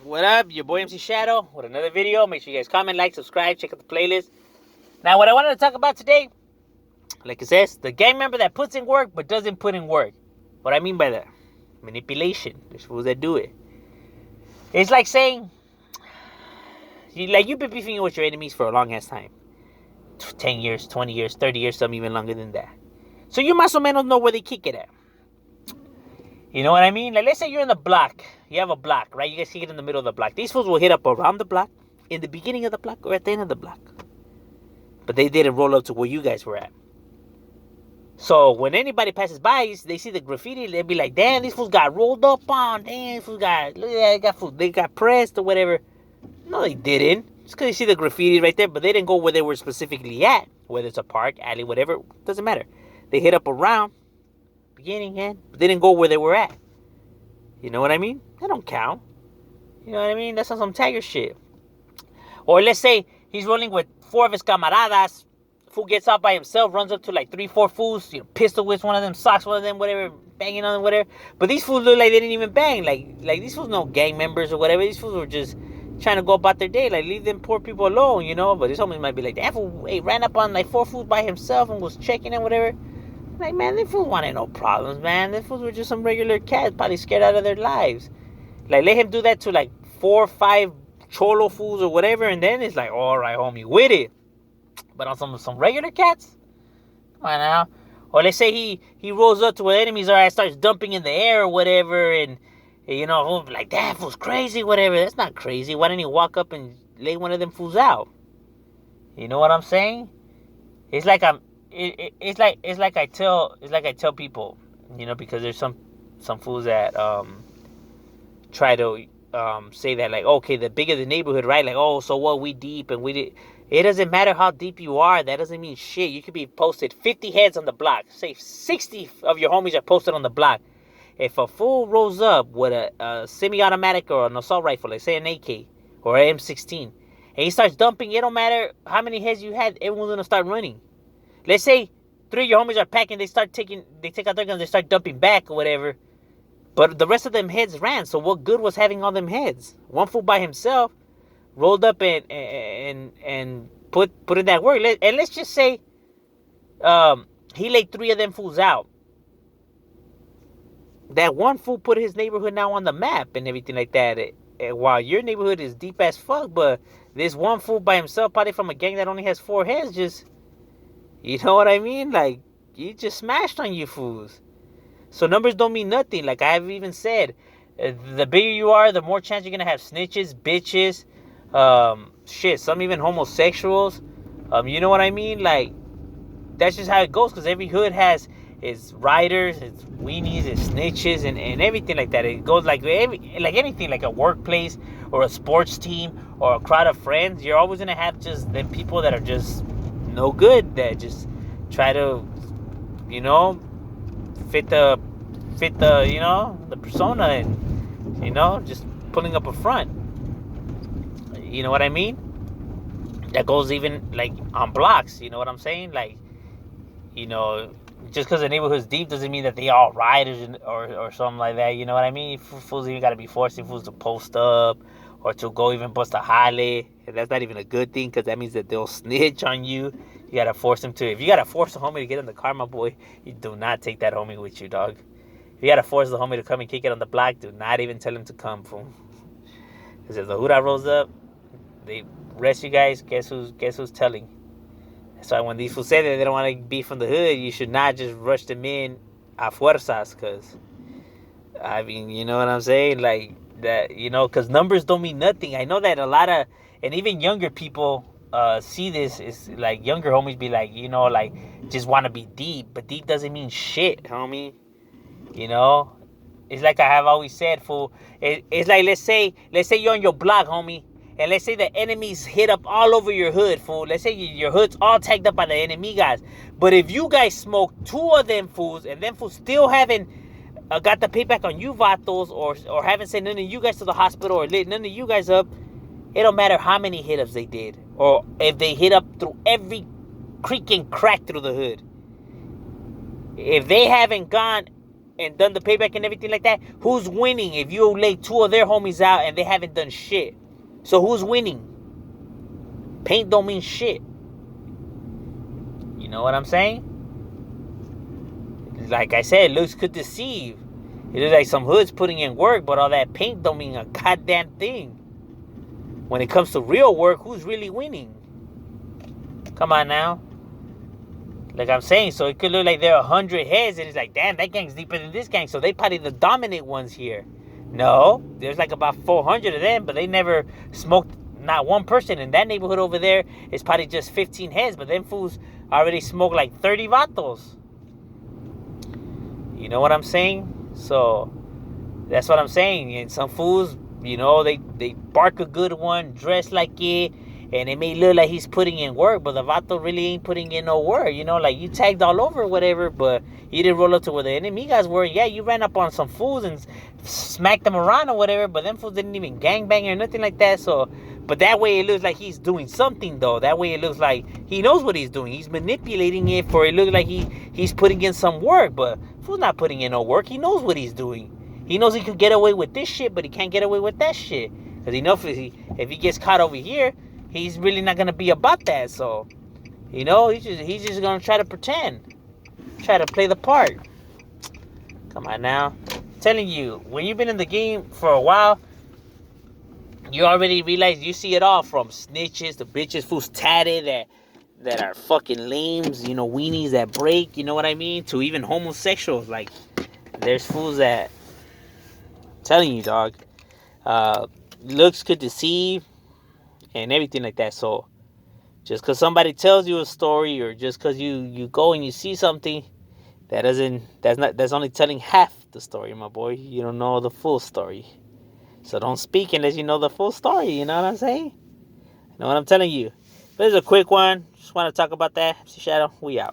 What up? Your boy MC Shadow with another video. Make sure you guys comment, like, subscribe, check out the playlist. Now, what I wanted to talk about today, like it says, the gang member that puts in work but doesn't put in work. What I mean by that? Manipulation. There's fools that do it. It's like saying, you've been beefing with your enemies for a long ass time. 10 years, 20 years, 30 years, some even longer than that. So you más o menos know where they kick it at. You know what I mean? Like, let's say you're in the block. You have a block, right? You guys kick it in the middle of the block. These fools will hit up around the block, in the beginning of the block, or at the end of the block. But they didn't roll up to where you guys were at. So when anybody passes by, they see the graffiti, they'll be like, damn, these fools got rolled up on. Damn, these fools got, look at that, they got pressed or whatever. No, they didn't. Just because you see the graffiti right there, but they didn't go where they were specifically at. Whether it's a park, alley, whatever, doesn't matter. They hit up around, beginning, end, but they didn't go where they were at. You know what I mean? That don't count. You know what I mean? That's on some tiger shit. Or let's say he's rolling with 4 of his camaradas. Fool gets out by himself, runs up to like 3-4 fools, pistol whips one of them, socks one of them, whatever, banging on them, whatever. But these fools look like they didn't even bang. Like these fools no gang members or whatever. These fools were just trying to go about their day. Like, leave them poor people alone, you know? But this homie might be like, that fool ran up on like 4 fools by himself and was checking and whatever. Like, man, these fools wanted no problems, man. These fools were just some regular cats, probably scared out of their lives. Like, let him do that to like 4 or 5 cholo fools or whatever, and then it's like, all right, homie, with it. But on some regular cats, come on now. Or let's say he rolls up to where enemies are, starts dumping in the air or whatever, and you know, like, that fool's crazy, whatever. That's not crazy. Why didn't he walk up and lay one of them fools out? You know what I'm saying? It's like It's like I tell people, you know, because there's some fools that try to say that, like, okay, the bigger the neighborhood, right? Like, oh, so what, we deep and we did. It doesn't matter how deep you are. That doesn't mean shit. You could be posted 50 heads on the block. Say 60 of your homies are posted on the block. If a fool rolls up with a semi-automatic or an assault rifle, like say an AK or an M16, and he starts dumping, it don't matter how many heads you had, everyone's gonna start running. Let's say 3 of your homies are packing, they take out their guns, they start dumping back or whatever. But the rest of them heads ran, so what good was having all them heads? One fool by himself rolled up and put in that work. And let's just say he laid 3 of them fools out. That one fool put his neighborhood now on the map and everything like that. While your neighborhood is deep as fuck, but this one fool by himself, probably from a gang that only has 4 heads, just, you know what I mean? Like, he just smashed on you fools. So numbers don't mean nothing. Like I have even said, the bigger you are, the more chance you're going to have snitches, bitches, shit, some even homosexuals. You know what I mean? Like, that's just how it goes, because every hood has its riders, its weenies, its snitches, and everything like that. It goes like anything, like a workplace or a sports team or a crowd of friends. You're always going to have just them people that are just no good, that just try to, you know, fit the you know, the persona, and, you know, just pulling up a front. You know what I mean? That goes even like on blocks. You know what I'm saying? Like, you know, just because the neighborhood's deep doesn't mean that they all riders or something like that. You know what I mean? Fools even got to be forcing fools to post up or to go even bust a jale. And that's not even a good thing, because that means that they'll snitch on you. You got to force them to. If you got to force a homie to get in the car, my boy, you do not take that homie with you, dog. If you got to force the homie to come and kick it on the block, do not even tell him to come, fool. Because if the Huda rolls up, they rest you guys, guess who's telling? That's why when these fools say that they don't want to be from the hood, you should not just rush them in a fuerzas, because, I mean, you know what I'm saying? Like, that, you know, because numbers don't mean nothing. I know that a lot of, and even younger people see this, is like, younger homies be like, you know, like, just want to be deep, but deep doesn't mean shit, homie. You know, it's like I have always said, fool. It's like, let's say you're on your block, homie, and let's say the enemies hit up all over your hood, fool. Let's say your hood's all tagged up by the enemy guys. But if you guys smoke 2 of them fools, and them fools still haven't got the payback on you vatos, or haven't sent none of you guys to the hospital, or lit none of you guys up, it don't matter how many hit-ups they did, or if they hit up through every creek and crack through the hood. If they haven't gone and done the payback and everything like that, who's winning if you lay 2 of their homies out and they haven't done shit? So who's winning? Paint don't mean shit. You know what I'm saying? Like I said, looks could deceive. It looks like some hoods putting in work, but all that paint don't mean a goddamn thing. When it comes to real work, who's really winning? Come on now. Like I'm saying, so it could look like there are 100 heads, and it's like, damn, that gang's deeper than this gang, so they probably the dominant ones here. No, there's like about 400 of them, but they never smoked not one person. In that neighborhood over there, it's probably just 15 heads, but them fools already smoked like 30 vatos. You know what I'm saying? So that's what I'm saying. And some fools, you know, they bark a good one, dress like it, and it may look like he's putting in work, but the vato really ain't putting in no work. You know, like you tagged all over, whatever, but you didn't roll up to where the enemy guys were. Yeah, you ran up on some fools and smacked them around or whatever, but them fools didn't even gangbang or nothing like that. So, but that way it looks like he's doing something, though. That way it looks like he knows what he's doing. He's manipulating it for it looks like he's putting in some work, but fool's not putting in no work. He knows what he's doing. He knows he could get away with this shit, but he can't get away with that shit. Because he knows if he gets caught over here, he's really not going to be about that. So, you know, he's just going to try to pretend. Try to play the part. Come on now. I'm telling you, when you've been in the game for a while, you already realize you see it all, from snitches to bitches, fools tatted that are fucking lames, you know, weenies that break, you know what I mean, to even homosexuals. Like, there's fools that, I'm telling you, dog, looks could deceive and everything like that. So just because somebody tells you a story, or just because you go and you see something, that's only telling half the story, my boy. You don't know the full story. So don't speak unless you know the full story. You know what I'm saying? You know what I'm telling you? This is a quick one. Just want to talk about that. MC Shadow, we out.